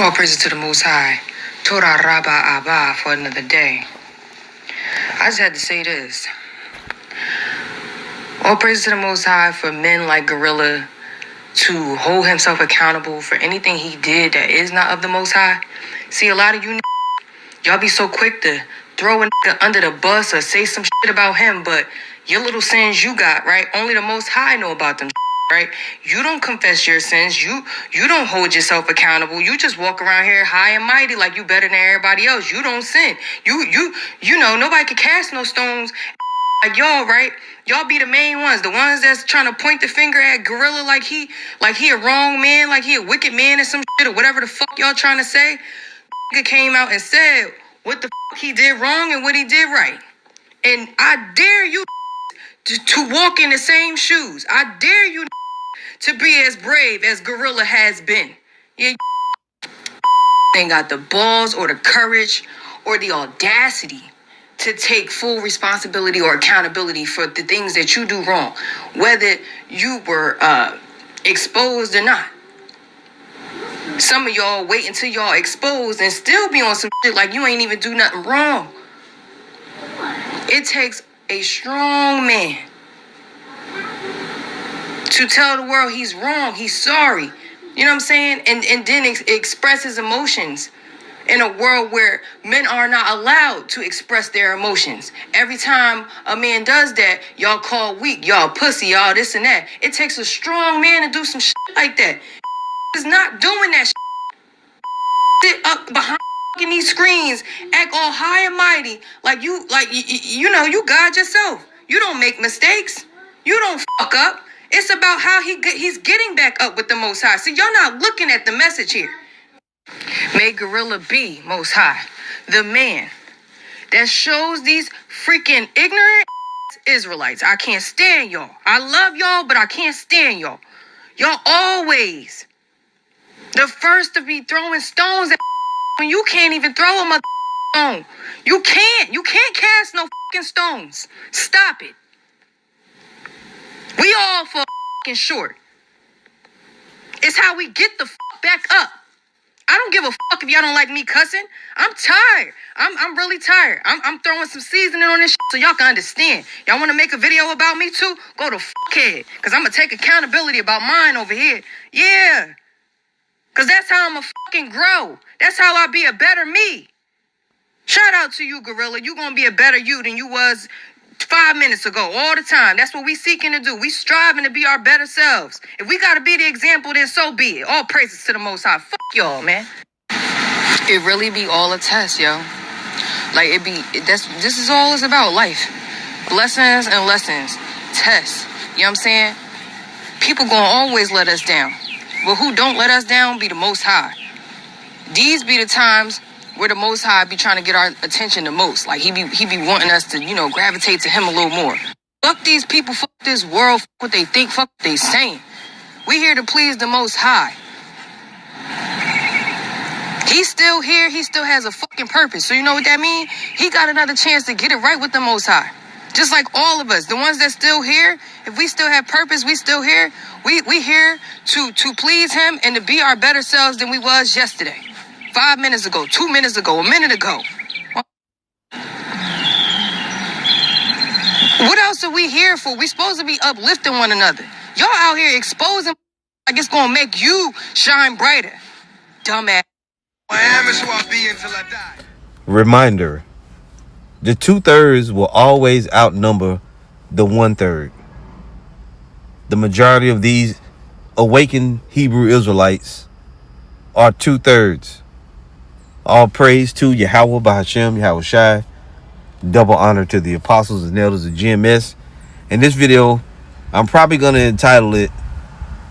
All praises to the Most High. Torah Rabba Abba for another day. I just had to say this. All praises to the Most High for men like Gorilla to hold himself accountable for anything he did that is not of the Most High. See, a lot of you y'all be so quick to throw a nigga under the bus or say some shit about him, but your little sins you got, right? Only the Most High know about them, right? You don't confess your sins. You don't hold yourself accountable. You just walk around here high and mighty like you better than everybody else. You don't sin. You know, nobody can cast no stones like y'all, right? Y'all be the main ones, the ones that's trying to point the finger at Gorilla like he a wrong man, like he a wicked man or some shit or whatever the fuck y'all trying to say. Nigga came out and said what the fuck he did wrong and what he did right. And I dare you to walk in the same shoes. I dare you to be as brave as Gorilla has been. Yeah, ain't got the balls or the courage or the audacity to take full responsibility or accountability for the things that you do wrong, whether you were exposed or not. Some of y'all wait until y'all exposed and still be on some shit like you ain't even do nothing wrong. It takes a strong man to tell the world he's wrong, he's sorry. You know what I'm saying? And then express his emotions in a world where men are not allowed to express their emotions. Every time a man does that, y'all call weak, y'all pussy, y'all this and that. It takes a strong man to do some shit like that. Is not doing that shit. Sit up behind these screens, act all high and mighty, like you know, you God yourself. You don't make mistakes. You don't fuck up. It's about how he's getting back up with the Most High. See, y'all not looking at the message here. May Gorilla be Most High, the man that shows these freaking ignorant Israelites. I can't stand y'all. I love y'all, but I can't stand y'all. Y'all always the first to be throwing stones at when you can't even throw a stone. You can't cast no fucking stones. Stop it. We all fucking short. It's how we get the fuck back up. I don't give a fuck if y'all don't like me cussing. I'm tired. I'm really tired. I'm throwing some seasoning on this shit so y'all can understand. Y'all want to make a video about me too? Go to fuckhead. Because I'm going to take accountability about mine over here. Yeah. Because that's how I'm going to fucking grow. That's how I be a better me. Shout out to you, Gorilla. You going to be a better you than you was 5 minutes ago, all the time. That's what we seeking to do. We striving to be our better selves. If we got to be the example, then so be it. All praises to the Most High. Fuck y'all, man. It really be all a test, yo. Like, this is all it's about, life. Lessons and lessons. Tests. You know what I'm saying? People gonna always let us down. But who don't let us down be the Most High. These be the times where the Most High be trying to get our attention the most. Like, he be wanting us to, you know, gravitate to him a little more. Fuck these people, fuck this world, fuck what they think, fuck what they saying. We here to please the Most High. He's still here, he still has a fucking purpose. So you know what that means? He got another chance to get it right with the Most High. Just like all of us, the ones that still here, if we still have purpose, we still here. We here to please him and to be our better selves than we was yesterday. 5 minutes ago, 2 minutes ago, a minute ago. What else are we here for? We supposed to be uplifting one another. Y'all out here exposing like it's gonna make you shine brighter. Dumbass. I am is who I'll be until I die. Reminder. The 2/3 will always outnumber the 1/3. The majority of these awakened Hebrew Israelites are 2/3. All praise to Yahweh Bahashem, Yahweh Shai. Double honor to the apostles and elders of GMS. In this video, I'm probably going to entitle it,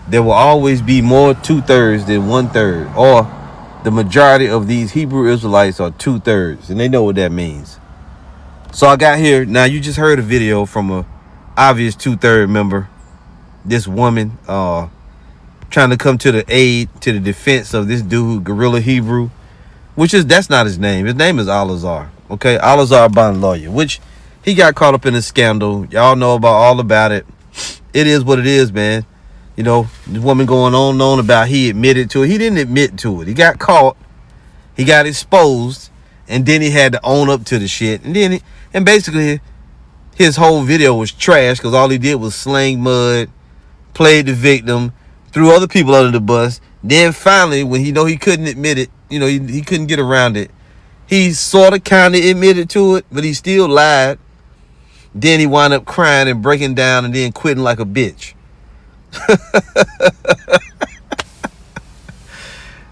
There Will Always Be More 2/3 Than 1/3. Or, the majority of these Hebrew Israelites are 2/3. And they know what that means. So I got here. Now, you just heard a video from a obvious 2/3 member. This woman trying to come to the aid, to the defense of this dude, Gorilla Hebrew. That's not his name. His name is Al-Azhar. Okay, Al-Azhar bond lawyer, which he got caught up in a scandal. Y'all know all about it. It is what it is, man. You know, the woman going on and on about he admitted to it. He didn't admit to it. He got caught. He got exposed. And then he had to own up to the shit. And basically, his whole video was trash because all he did was sling mud, played the victim, threw other people under the bus. Then finally, when he couldn't admit it, he couldn't get around it, he sort of kind of admitted to it, but he still lied. Then he wound up crying and breaking down and then quitting like a bitch.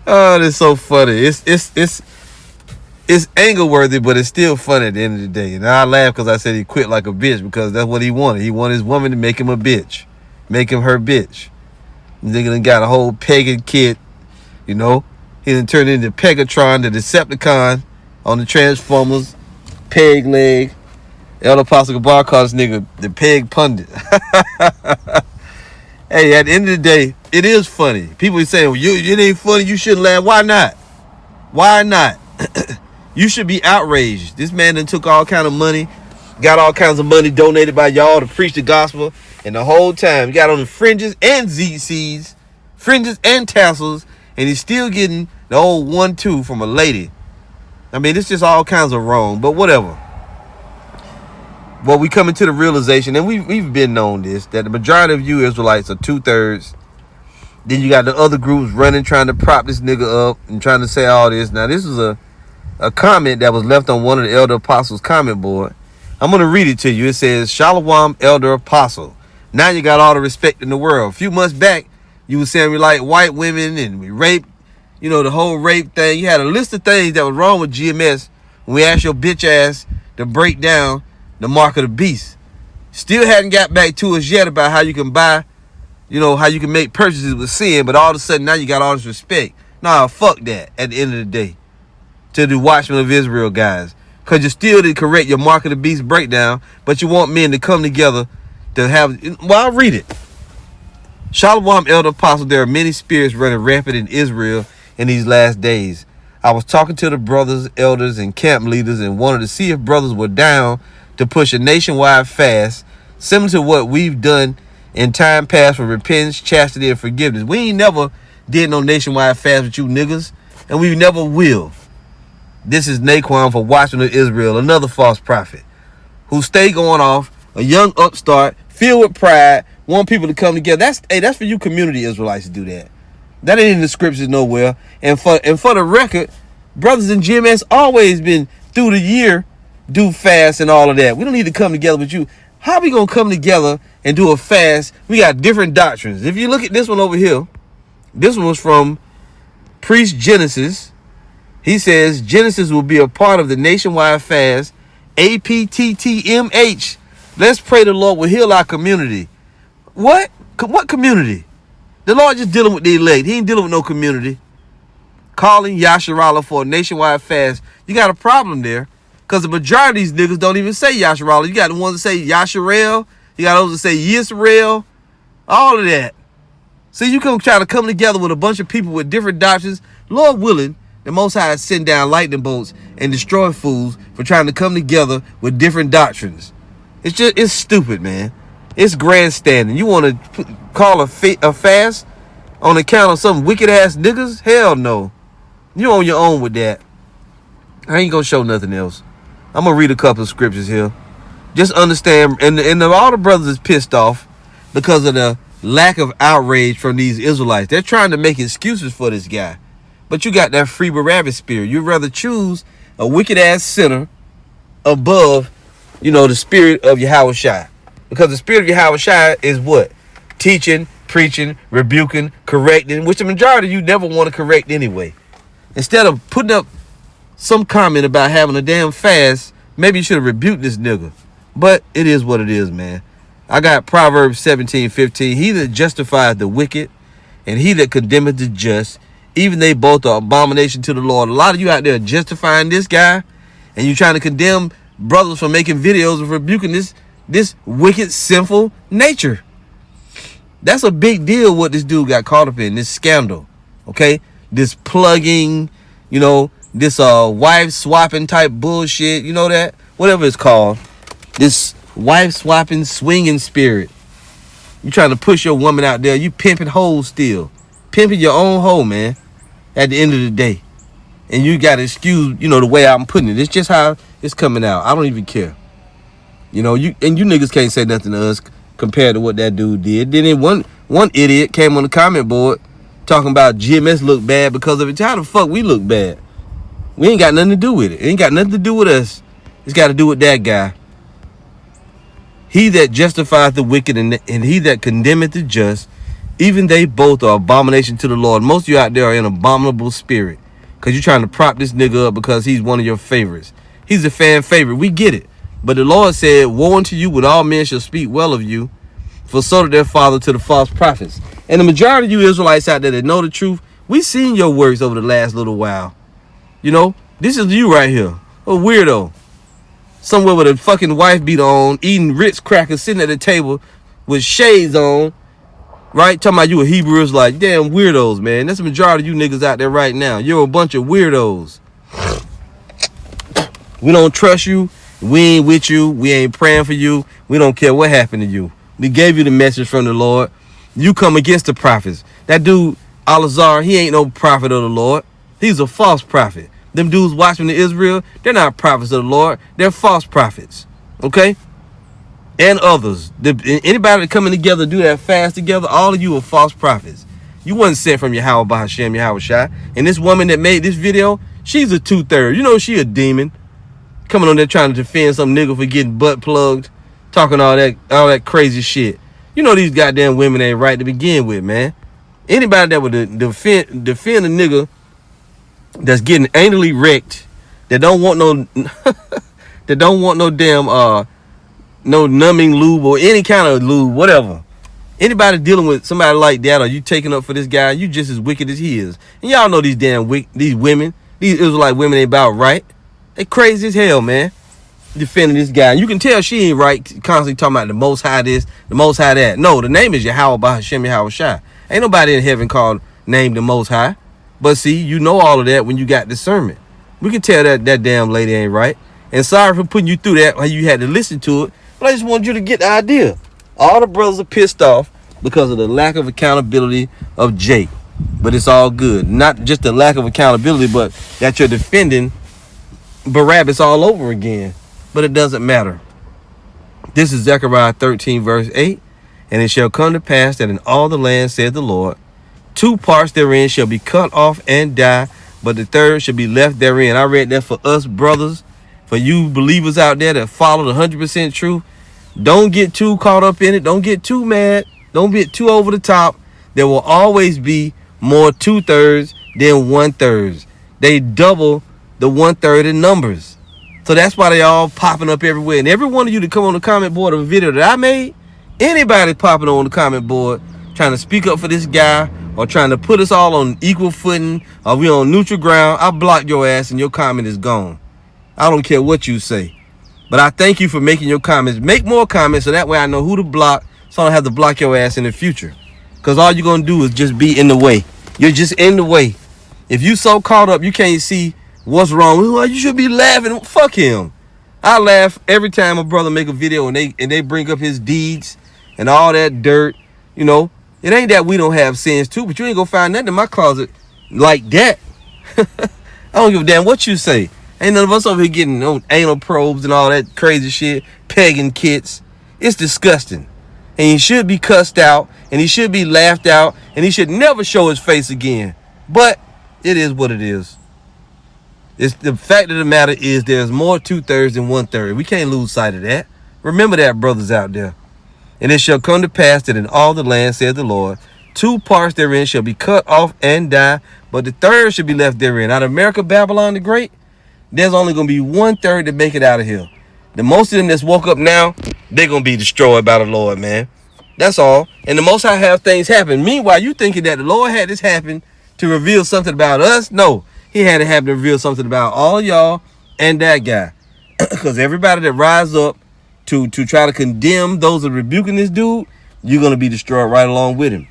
Oh, that's so funny. It's anger worthy, but it's still funny at the end of the day. And I laugh because I said he quit like a bitch because that's what he wanted. He wanted his woman to make him a bitch, make him her bitch. Nigga done got a whole pagan kid, He done turned into Pegatron, the Decepticon on the Transformers, peg leg. Elder Apostle Gabar called this nigga the peg pundit. Hey, at the end of the day, it is funny. People say, well, it ain't funny, you shouldn't laugh. Why not? Why not? You should be outraged. This man done took all kind of money, got all kinds of money donated by y'all to preach the gospel, and the whole time he got on the fringes and ZCs, fringes and tassels, and he's still getting the old 1-2 from a lady. I mean, it's just all kinds of wrong, but whatever. Well, we coming to the realization, and we've been known this, that the majority of you Israelites are 2/3. Then you got the other groups running, trying to prop this nigga up and trying to say all this. Now, this is a comment that was left on one of the Elder Apostles' comment board. I'm going to read it to you. It says, Shalom, Elder Apostle. Now you got all the respect in the world. A few months back, you were saying we like white women and we rape, the whole rape thing. You had a list of things that was wrong with GMS when we asked your bitch ass to break down the mark of the beast. Still hadn't got back to us yet about how you can buy, how you can make purchases with sin, but all of a sudden now you got all this respect. Nah, fuck that at the end of the day. To the Watchmen of Israel guys. Because you still didn't correct your mark of the beast breakdown, but you want men to come together to have, well, I'll read it. Shalom, Elder Apostle, there are many spirits running rampant in Israel in these last days. I was talking to the brothers, elders, and camp leaders and wanted to see if brothers were down to push a nationwide fast, similar to what we've done in time past for repentance, chastity, and forgiveness. We ain't never did no nationwide fast with you niggas, and we never will. This is Naquan for Watchmen of Israel, another false prophet, who stay going off, a young upstart, filled with pride, want people to come together. That's for you community Israelites to do that. That ain't in the scriptures nowhere. And for the record, brothers in GMS always been through the year do fast and all of that. We don't need to come together with you. How are we going to come together and do a fast? We got different doctrines. If you look at this one over here, this one was from Priest Genesis. He says Genesis will be a part of the nationwide fast, APTTMH. Let's pray the Lord will heal our community. What? What community? The Lord just dealing with the elect. He ain't dealing with no community. Calling Yasharallah for a nationwide fast. You got a problem there. Because the majority of these niggas don't even say Yasharallah. You got the ones that say Yasharel. You got those that say Yisrael. All of that. See, you can try to come together with a bunch of people with different doctrines. Lord willing, the Most High send down lightning bolts and destroy fools for trying to come together with different doctrines. It's stupid, man. It's grandstanding. You want to call a fast on account of some wicked ass niggas? Hell no. You on your own with that. I ain't gonna show nothing else. I'm gonna read a couple of scriptures here. Just understand, and all the brothers is pissed off because of the lack of outrage from these Israelites. They're trying to make excuses for this guy. But you got that free Barabbas spirit. You'd rather choose a wicked ass sinner above, the spirit of Yahushua. Because the spirit of Yahushua is what? Teaching, preaching, rebuking, correcting, which the majority of you never want to correct anyway. Instead of putting up some comment about having a damn fast, maybe you should have rebuked this nigga. But it is what it is, man. I got Proverbs 17:15. He that justifies the wicked and he that condemneth the just, even they both are abomination to the Lord. A lot of you out there justifying this guy, and you trying to condemn brothers for making videos of rebuking this wicked, sinful nature. That's a big deal what this dude got caught up in, this scandal. Okay? This plugging, this wife swapping type bullshit, that? Whatever it's called. This wife swapping swinging spirit. You trying to push your woman out there. You pimping hoes still. Pimping your own hoe, man, at the end of the day. And you got to excuse, the way I'm putting it. It's just how it's coming out. I don't even care. You niggas can't say nothing to us compared to what that dude did. Then one idiot came on the comment board talking about GMS look bad because of it. How the fuck we look bad? We ain't got nothing to do with it. It ain't got nothing to do with us. It's got to do with that guy. He that justifieth the wicked and he that condemneth the just, even they both are abomination to the Lord. Most of you out there are in abominable spirit because you're trying to prop this nigga up because he's one of your favorites. He's a fan favorite. We get it. But the Lord said, woe unto you when all men shall speak well of you, for so did their father to the false prophets. And the majority of you Israelites out there that know the truth, we seen your works over the last little while. This is you right here. A weirdo. Somewhere with a fucking wife beater on, eating Ritz crackers, sitting at the table with shades on, right? Talking about you a Hebrew Israelite. Damn weirdos, man. That's the majority of you niggas out there right now. You're a bunch of weirdos. We don't trust you. We ain't with you. We ain't praying for you. We don't care what happened to you. We gave you the message from the Lord. You come against the prophets. That dude, Al-Azhar, he ain't no prophet of the Lord. He's a false prophet. Them dudes watching the Israel, they're not prophets of the Lord. They're false prophets. Okay? And others. Anybody that coming together do that fast together, all of you are false prophets. You wasn't sent from Yahweh by Hashem, Yahweh Shai. And this woman that made this video, she's a 2/3. She a demon. Coming on there trying to defend some nigga for getting butt plugged. Talking all that crazy shit. These goddamn women ain't right to begin with, man. Anybody that would defend a nigga that's getting anally wrecked, that don't want no damn no numbing lube or any kind of lube, whatever. Anybody dealing with somebody like that, or you taking up for this guy, you just as wicked as he is. And y'all know these women, these Israelite women ain't about right. They crazy as hell, man. Defending this guy. And you can tell she ain't right, constantly talking about the Most High this, the Most High that. No, the name is Yahweh by Hashem, Yahweh Shai. Ain't nobody in heaven called named the Most High. But see, all of that when you got discernment. We can tell that damn lady ain't right. And sorry for putting you through that, how you had to listen to it. But I just want you to get the idea. All the brothers are pissed off because of the lack of accountability of Jake. But it's all good. Not just the lack of accountability, but that you're defending Barabbas all over again. But it doesn't matter. This is Zechariah 13, verse 8. And it shall come to pass that in all the land, saith the Lord, 2 parts therein shall be cut off and die, but the third shall be left therein. I read that for us brothers, for you believers out there that follow the 100% truth. Don't get too caught up in it. Don't get too mad. Don't get too over the top. There will always be more 2/3 than 1/3. They double the 1/3 in numbers. So that's why they all popping up everywhere. And every one of you that come on the comment board of a video that I made, anybody popping on the comment board trying to speak up for this guy or trying to put us all on equal footing or we on neutral ground, I block your ass and your comment is gone. I don't care what you say. But I thank you for making your comments. Make more comments so that way I know who to block so I don't have to block your ass in the future. Because all you're going to do is just be in the way. You're just in the way. If you so caught up, you can't see what's wrong. Well, you should be laughing. Fuck him. I laugh every time a brother make a video and they bring up his deeds and all that dirt. It ain't that we don't have sins too, but you ain't gonna find nothing in my closet like that. I don't give a damn what you say. Ain't none of us over here getting no anal probes and all that crazy shit, pegging kits. It's disgusting. And he should be cussed out, and he should be laughed out, and he should never show his face again. But it is what it is. It's the fact of the matter is there's more 2/3 than 1/3. We can't lose sight of that. Remember that, brothers out there. And it shall come to pass that in all the land, saith the Lord, 2 parts therein shall be cut off and die, but the third shall be left therein. Out of America, Babylon the Great, there's only going to be 1/3 to make it out of here. The most of them that's woke up now, they're going to be destroyed by the Lord, man. That's all. And the Most High have things happen. Meanwhile, you thinking that the Lord had this happen to reveal something about us? No. He had to happen to reveal something about all y'all and that guy. Because everybody that rise up to try to condemn those that are rebuking this dude, you're going to be destroyed right along with him.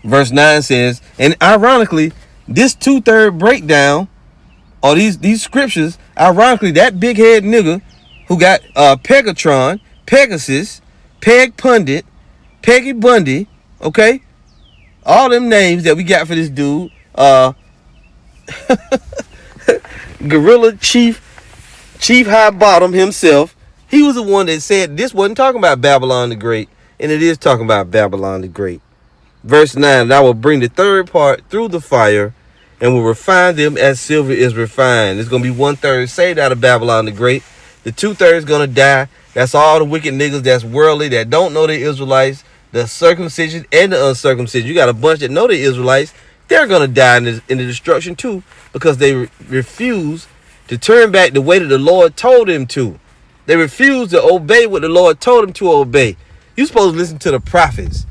Verse 9 says, and ironically, this 2/3 breakdown, or these scriptures, ironically, that big head nigga who got Pegatron, Pegasus, Peg Pundit, Peggy Bundy, okay? All them names that we got for this dude. Gorilla Chief High Bottom himself. He was the one that said this wasn't talking about Babylon the Great, and it is talking about Babylon the Great. Verse 9, and I will bring the third part through the fire and will refine them as silver is refined. There's going to be 1/3 saved out of Babylon the Great. The 2/3 going to die. That's all the wicked niggas that's worldly, that don't know the Israelites, the circumcision and the uncircumcision. You got a bunch that know the Israelites. They're going to die in the destruction too, because they refuse to turn back the way that the Lord told them to. They refuse to obey what the Lord told them to obey. You're supposed to listen to the prophets.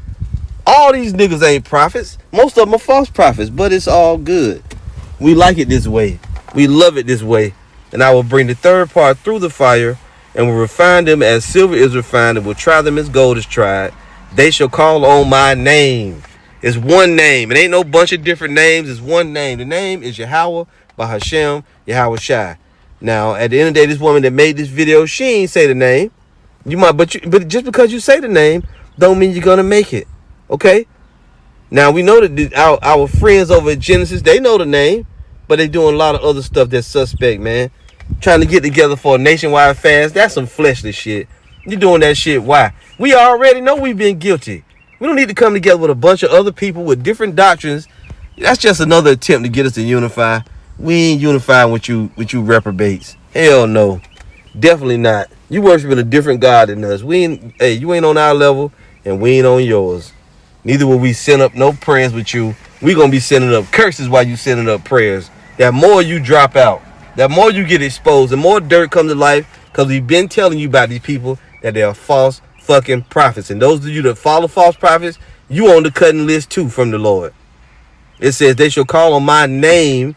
All these niggas ain't prophets. Most of them are false prophets, but it's all good. We like it this way. We love it this way. And I will bring the third part through the fire and will refine them as silver is refined and will try them as gold is tried. They shall call on my name. It's one name. It ain't no bunch of different names. It's one name. The name is Yahweh Bahashem Yahweh Shai. Now, at the end of the day, this woman that made this video, she ain't say the name. You might, but just because you say the name, don't mean you're gonna make it. Okay? Now we know that our friends over at Genesis, they know the name, but they doing a lot of other stuff that's suspect, man. Trying to get together for a nationwide fast, that's some fleshly shit. You doing that shit, why? We already know we've been guilty. We don't need to come together with a bunch of other people with different doctrines. That's just another attempt to get us to unify. We ain't unifying with you reprobates. Hell no. Definitely not. You worshiping a different God than us. You ain't on our level, and we ain't on yours. Neither will we send up no prayers with you. We gonna be sending up curses while you sending up prayers. That more you drop out, that more you get exposed, the more dirt comes to life, because we've been telling you about these people that they are false fucking prophets. And those of you that follow false prophets, you on the cutting list too from the Lord. It says, they shall call on my name,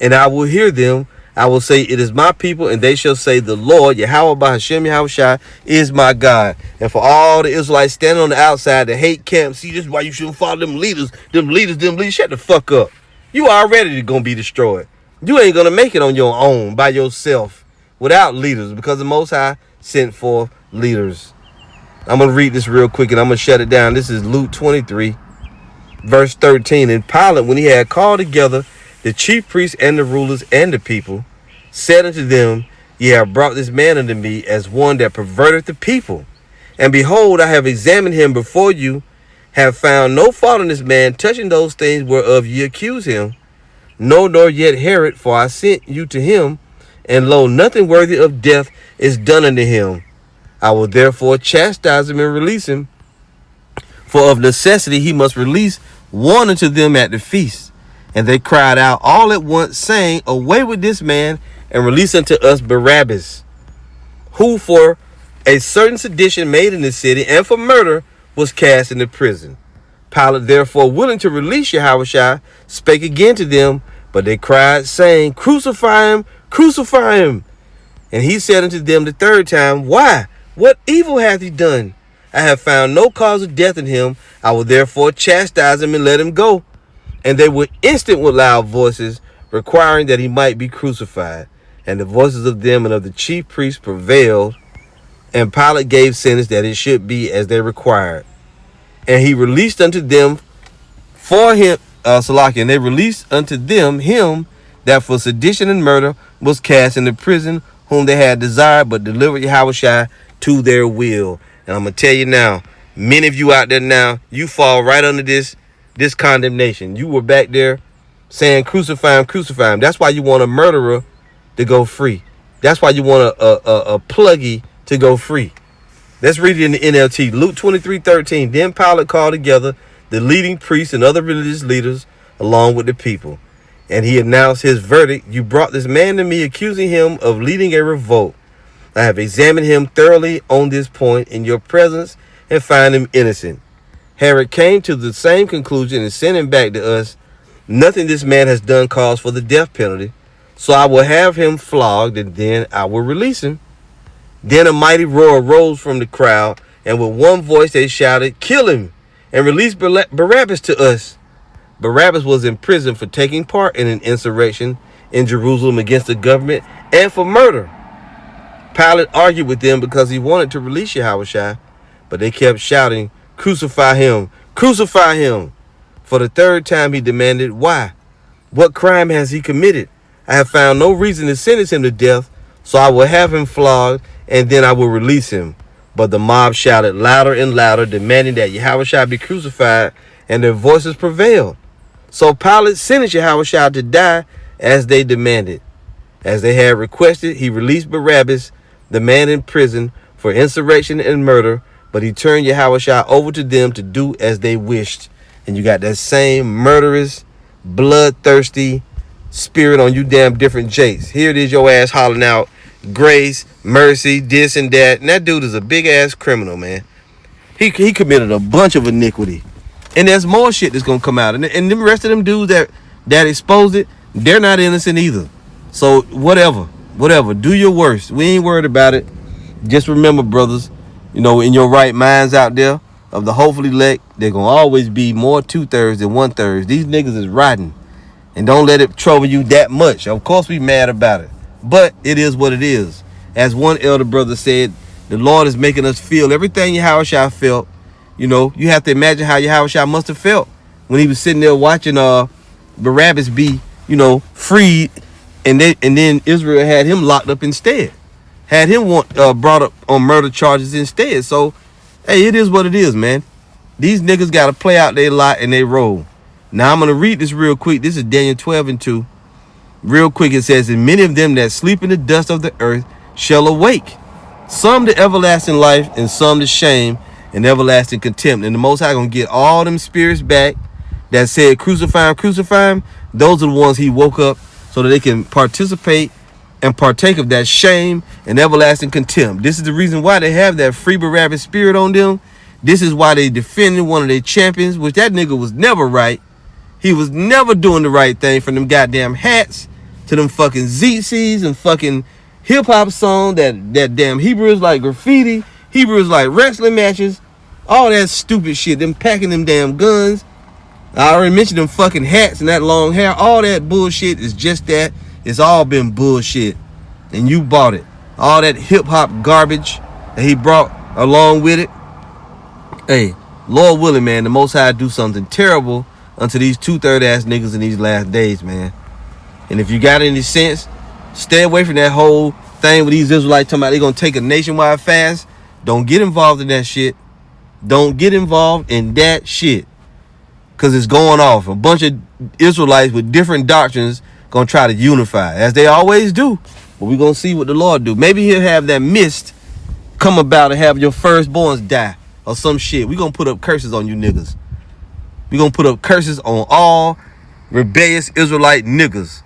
and I will hear them. I will say, it is my people, and they shall say, the Lord, Yahweh Bahashem Yahweh Shai, is my God. And for all the Israelites standing on the outside that hate camp, see, this is why you shouldn't follow them leaders. Shut the fuck up. You already going to be destroyed. You ain't going to make it on your own, by yourself, without leaders, because the Most High sent forth leaders. I'm going to read this real quick, and I'm going to shut it down. This is Luke 23, verse 13. And Pilate, when he had called together the chief priests and the rulers and the people, said unto them, Ye have brought this man unto me as one that perverteth the people. And behold, I have examined him before you, have found no fault in this man touching those things whereof ye accuse him. No, nor yet Herod, for I sent you to him, and lo, nothing worthy of death is done unto him. I will therefore chastise him and release him, for of necessity he must release one unto them at the feast. And they cried out all at once, saying, Away with this man, and release unto us Barabbas, who for a certain sedition made in the city, and for murder, was cast into prison. Pilate, therefore, willing to release Yahushua, spake again to them, but they cried, saying, Crucify him, crucify him. And he said unto them the third time, Why? What evil hath he done? I have found no cause of death in him. I will therefore chastise him and let him go. And they were instant with loud voices, requiring that he might be crucified. And the voices of them and of the chief priests prevailed. And Pilate gave sentence that it should be as they required. And he released unto them for him, and they released unto them him that for sedition and murder was cast into prison, whom they had desired, but delivered Yahushua to their will. And I'm going to tell you now, many of you out there now, you fall right under this condemnation. You were back there saying, crucify him, crucify him. That's why you want a murderer to go free. That's why you want a pluggy to go free. Let's read it in the NLT. Luke 23:13. Then Pilate called together the leading priests and other religious leaders along with the people. And he announced his verdict. You brought this man to me, accusing him of leading a revolt. I have examined him thoroughly on this point in your presence and find him innocent. Herod came to the same conclusion and sent him back to us. Nothing this man has done calls for the death penalty. So I will have him flogged, and then I will release him. Then a mighty roar arose from the crowd, and with one voice they shouted, Kill him, and release Barabbas to us. Barabbas was in prison for taking part in an insurrection in Jerusalem against the government and for murder. Pilate argued with them because he wanted to release Yahushua, but they kept shouting, Crucify him. Crucify him. For the third time he demanded, why? What crime has he committed? I have found no reason to sentence him to death, so I will have him flogged, and then I will release him. But the mob shouted louder and louder, demanding that Yahushua be crucified, and their voices prevailed. So Pilate sentenced Yahushua to die as they demanded. As they had requested, he released Barabbas, the man in prison for insurrection and murder, but he turned Yahushua over to them to do as they wished. And you got that same murderous, bloodthirsty spirit on you damn different jakes. Here it is, your ass hollering out grace, mercy, this and that. And that dude is a big ass criminal, man. He committed a bunch of iniquity. And there's more shit that's gonna come out. And the rest of them dudes that exposed it, they're not innocent either. So whatever. Do your worst. We ain't worried about it. Just remember, brothers, you know, in your right minds out there of the hopefully elect, they're gonna always be more 2/3 than 1/3. These niggas is rotten. And don't let it trouble you that much. Of course we mad about it. But it is what it is. As one elder brother said, the Lord is making us feel everything Yahushua felt. You know, you have to imagine how Yahushua must have felt when he was sitting there watching Barabbas be, you know, freed, and then Israel had him locked up instead. Had him brought up on murder charges instead. So, hey, it is what it is, man. These niggas got to play out their lot and they roll. Now, I'm going to read this real quick. This is Daniel 12:2. Real quick, it says, and many of them that sleep in the dust of the earth shall awake. Some to everlasting life, and some to shame and everlasting contempt. And the Most High going to get all them spirits back that said, crucify him. Those are the ones he woke up so that they can participate and partake of that shame and everlasting contempt. This is the reason why they have that free Barabbas spirit on them. This is why they defended one of their champions, which that nigga was never right. He was never doing the right thing, from them goddamn hats to them fucking ZCs and fucking hip-hop song that damn Hebrews like graffiti, Hebrews like wrestling matches, all that stupid shit, them packing them damn guns. I already mentioned them fucking hats and that long hair. All that bullshit is just that. It's all been bullshit. And you bought it. All that hip-hop garbage that he brought along with it. Hey, Lord willing, man, the Most High do something terrible unto these 2/3 ass niggas in these last days, man. And if you got any sense, stay away from that whole thing with these Israelites talking about they're going to take a nationwide fast. Don't get involved in that shit. Don't get involved in that shit. Because it's going off. A bunch of Israelites with different doctrines going to try to unify, as they always do. But we're going to see what the Lord do. Maybe he'll have that mist come about and have your firstborns die or some shit. We're going to put up curses on you niggas. We're going to put up curses on all rebellious Israelite niggas.